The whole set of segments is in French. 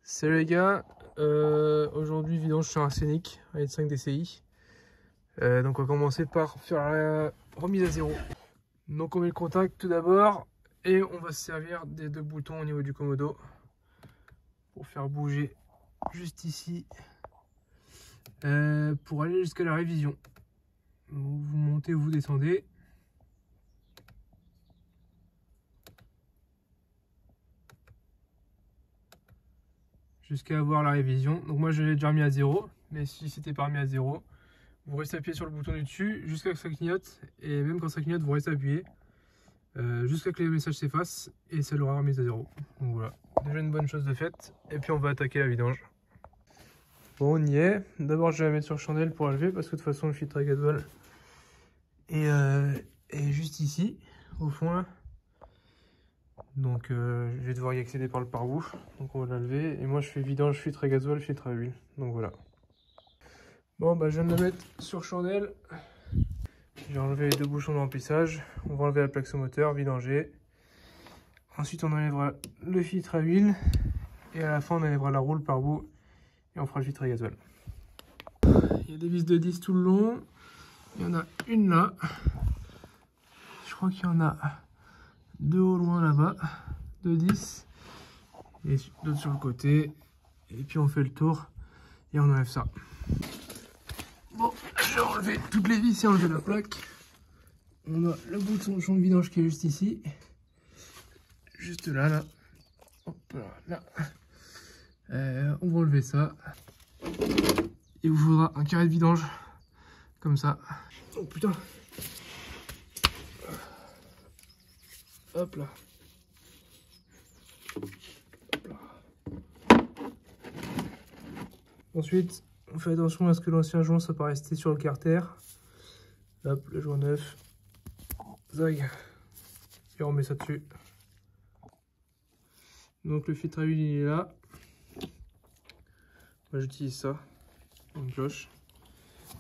Salut les gars, aujourd'hui vidange sur un Scénic, un 5 DCI. Donc on va commencer par faire la remise à zéro. Donc on met le contact tout d'abord et on va se servir des deux boutons au niveau du commodo pour faire bouger juste ici pour aller jusqu'à la révision. Vous montez, vous descendez. Jusqu'à avoir la révision. Donc moi je l'ai déjà remis à 0, mais si c'était pas remis à 0, vous restez appuyé sur le bouton du dessus jusqu'à ce que ça clignote, et même quand ça clignote vous restez appuyé jusqu'à ce que les messages s'effacent et ça l'aura remis à 0. Donc voilà, déjà une bonne chose de faite, et puis on va attaquer la vidange. Bon, on y est. D'abord je vais la mettre sur chandelle pour la lever parce que de toute façon le filtre à gasoil est juste ici au fond là. Donc je vais devoir y accéder par le pare-boue, donc on va la lever, et moi je fais vidange, filtre à gasoil, filtre à huile, donc voilà. Bon bah je viens de la mettre sur chandelle, j'ai enlevé les deux bouchons de remplissage, on va enlever la plaque moteur, vidanger, ensuite on enlèvera le filtre à huile, et à la fin on enlèvera la roue, le pare-boue, et on fera le filtre à gasoil. Il y a des vis de 10 tout le long, il y en a une là, je crois qu'il y en a deux au loin là-bas, de 10, et d'autres sur le côté, et puis on fait le tour et on enlève ça. Bon, j'ai enlevé toutes les vis et enlevé la plaque. On a le bouton champ de vidange qui est juste ici, juste là, hop là. On va enlever ça. Il vous faudra un carré de vidange comme ça. Oh putain. Hop là. Ensuite, on fait attention à ce que l'ancien joint soit pas resté sur le carter. Hop, le joint neuf. Zag. Et on remet ça dessus. Donc le filtre à huile il est là. Moi j'utilise ça, une cloche.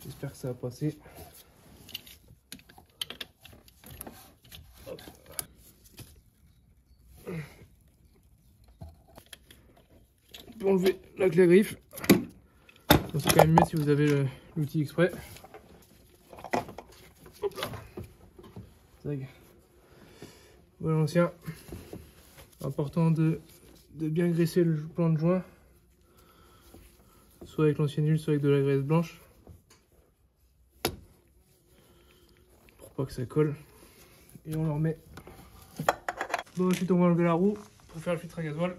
J'espère que ça va passer. Hop. On peut enlever la clé griffe. C'est quand même mieux si vous avez l'outil exprès. Hop là. Zag. Voilà l'ancien. Important de bien graisser le plan de joint. Soit avec l'ancienne huile, soit avec de la graisse blanche. Pour pas que ça colle. Et on le remet. Bon, ensuite on va enlever la roue pour faire le filtre à gasoil.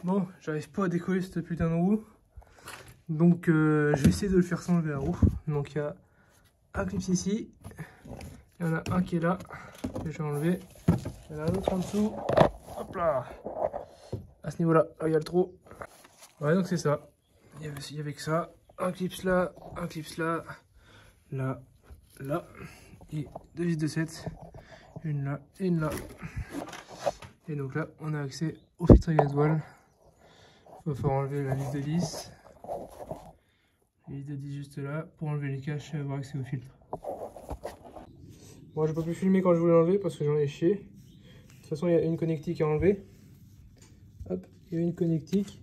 Bon, j'arrive pas à décoller cette putain de roue. Donc je vais essayer de le faire sans enlever la roue. Donc il y a un clip ici. Il y en a un qui est là, que je vais enlever. Il y en a un autre en dessous. Hop là. À ce niveau-là, là il y a le trou. Ouais, donc c'est ça. Il y avait que ça. Un clip là, un clip là. Là, là. Et deux vis de 7. Une là et une là. Et donc là, on a accès au filtre à gasoil. Il va falloir enlever la vis de 10. La vis de 10 juste là. Pour enlever les caches et avoir accès au filtre. Moi, je peux plus filmer quand je voulais l'enlever parce que j'en ai chié. De toute façon, il y a une connectique à enlever. Hop, il y a une connectique.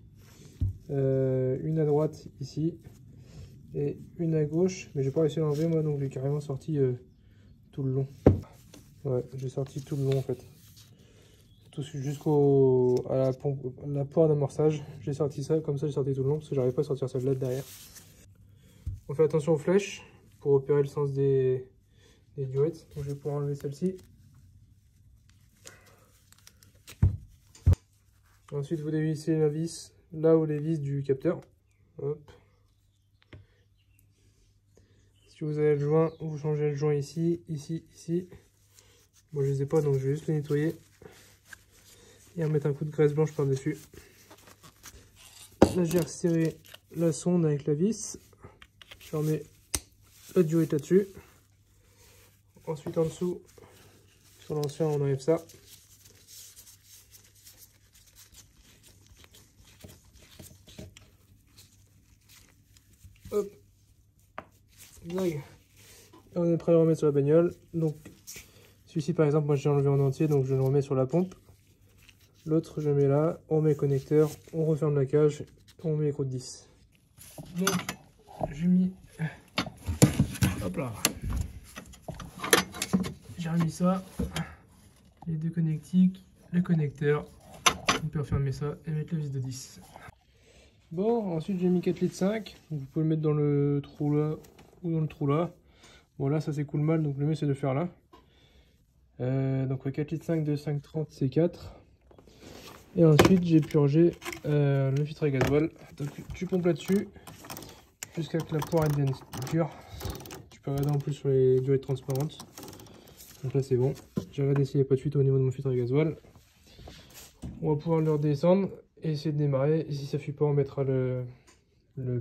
Une à droite ici. Et une à gauche. Mais j'ai pas réussi à l'enlever moi, donc j'ai carrément sorti tout le long. Ouais, j'ai sorti tout le long en fait. Jusqu'à la poire d'amorçage. J'ai sorti ça, comme ça j'ai sorti tout le long parce que j'arrivais pas à sortir celle-là de derrière. On fait attention aux flèches pour opérer le sens des durettes. Donc je vais pouvoir enlever celle-ci. Ensuite vous dévissez la vis là où les vis du capteur. Hop. Si vous avez le joint, vous changez le joint ici, ici, ici. Moi je les ai pas donc je vais juste le nettoyer. Et remettre un coup de graisse blanche par dessus. Là j'ai resserré la sonde avec la vis. Je remets la durite là-dessus. Ensuite en dessous, sur l'ancien on enlève ça. Hop. Dingue. On est prêt à le remettre sur la bagnole. Donc, celui-ci par exemple, moi j'ai enlevé en entier, donc je le remets sur la pompe. L'autre, je mets là, on met le connecteur, on referme la cage, on met les croûtes 10. Donc, j'ai mis. Hop là. J'ai remis ça. Les deux connectiques, le connecteur. On peut refermer ça et mettre la vis de 10. Bon, ensuite j'ai mis 4 litres 5. Donc vous pouvez le mettre dans le trou là ou dans le trou là. Bon, là ça s'écoule mal, donc le mieux c'est de le faire là. Donc 4 litres 5 de 5,30 c'est 4. Et ensuite j'ai purgé le filtre à gasoil. Donc tu pompes là-dessus jusqu'à ce que la poire devienne dure. Tu peux regarder en plus sur les durées transparentes. Donc là c'est bon. J'ai regardé s'il n'y a pas de fuite au niveau de mon filtre à gasoil. On va pouvoir le redescendre et essayer de démarrer. Et si ça ne fuit pas, on mettra le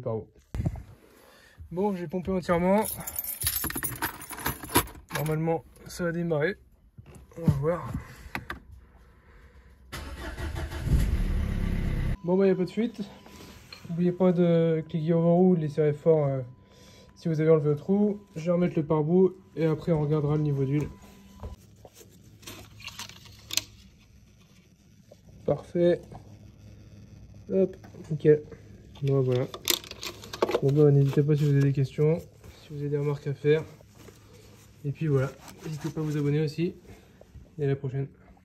pare-haut. Bon, j'ai pompé entièrement. Normalement, ça va démarrer. On va voir. Bon, bah, il n'y a pas de fuite. N'oubliez pas de cliquer au verrou, de les serrer fort si vous avez enlevé le trou. Je vais remettre le pare-bout et après, on regardera le niveau d'huile. Parfait. Hop, nickel. Bon, voilà. Bon, bah, n'hésitez pas si vous avez des questions, si vous avez des remarques à faire. Et puis voilà, n'hésitez pas à vous abonner aussi. Et à la prochaine.